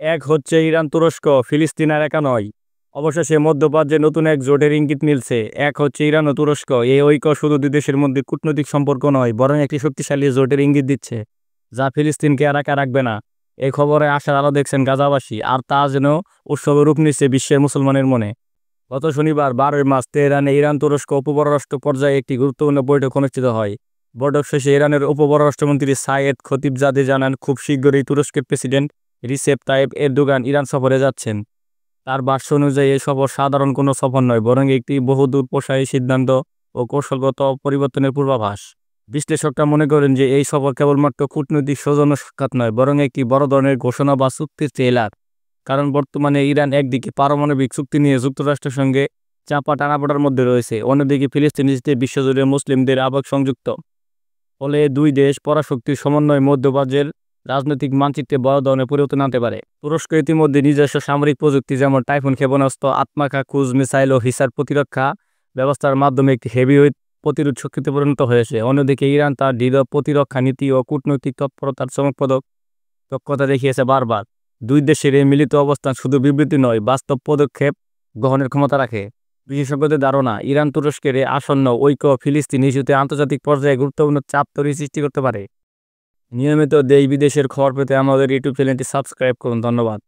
এক হচ্ছে ইরান, তুরস্ক, ফিলিস্তিন আর একা নয়। অবশেষে মধ্যপ্রাচ্যে নতুন এক জোটের ইঙ্গিত মিলছে। এক হচ্ছে ইরান ও তুরস্ক। এই ঐক্য শুধু দুই দেশের মধ্যে কূটনৈতিক সম্পর্ক নয়, বরং একটি শক্তিশালী জোটের ইঙ্গিত দিচ্ছে, যা ফিলিস্তিনকে আর একা রাখবে না। এই খবরে আশার আলো দেখছেন গাজাবাসী, আর তা যেন উৎসবে রূপ নিচ্ছে বিশ্বের মুসলমানের মনে। গত শনিবার 12 মার্চ তেহরানে ইরান তুরস্ক উপপররাষ্ট্র পর্যায়ে একটি গুরুত্বপূর্ণ বৈঠক অনুষ্ঠিত হয়। বৈঠক শেষে ইরানের উপপররাষ্ট্রমন্ত্রী সাইয়েদ খতিবজাদে জানান, খুব শীঘ্রই তুরস্কের president Recep Tayyip Erdogan Iran সফরে যাচ্ছেন। তার ভাষ্য অনুযায়ী এই সফর সাধারণ কোনো সফর নয়, বরং একটি বহুদূর প্রসারী সিদ্ধান্ত ও কৌশলগত পরিবর্তনের পূর্বাভাস। বিশ্লেষকরা মনে করেন যে এই সফর কেবলমাত্র কূটনৈতিক সৌজন্য সাক্ষাৎ নয়, বরং একটি বড় ধরনের ঘোষণা বা চুক্তির ট্রেলার। কারণ বর্তমানে ইরান একদিকে পারমাণবিক চুক্তি নিয়ে যুক্তরাষ্ট্রের সঙ্গে চাপা টানাপোড়ার মধ্যে রয়েছে, অন্যদিকে ফিলিস্তিন ইস্যুতে বিশ্বজুড়ে মুসলিমদের আবেগ সংযুক্ত। ফলে দুই দেশ পরাশক্তির সমন্বয় মধ্যপ্রাচ্যের রাজনৈতিক মানচিত্রে বড় ধরনের পরিবর্তন আনতে পারে। তুরস্ক ইতিমধ্যে নিজস্ব সামরিক প্রযুক্তি যেমন টাইফুন ক্ষেপণাস্ত্র, আত্মাকা ক্রুজ মিসাইল ও হিসার প্রতিরক্ষা ব্যবস্থার মাধ্যমে একটি হেভিওয়েট প্রতিরোধ শক্তিতে পরিণত হয়েছে। অন্যদিকে ইরান তার দৃঢ় প্রতিরক্ষা নীতি ও কূটনৈতিক তৎপরতার চমকপ্রদ দক্ষতা দেখিয়েছে বারবার। দুই দেশের এই মিলিত অবস্থান শুধু বিবৃতি নয়, বাস্তব পদক্ষেপ গ্রহণের ক্ষমতা রাখে। বিশেষজ্ঞদের ধারণা, ইরান তুরস্কের এই আসন্ন ঐক্য ফিলিস্তিন ইস্যুতে আন্তর্জাতিক পর্যায়ে গুরুত্বপূর্ণ চাপ তৈরি সৃষ্টি করতে পারে। নিয়মিত দেশ বিদেশের খবর পেতে আমাদের ইউটিউব চ্যানেলটি সাবস্ক্রাইব করুন। ধন্যবাদ।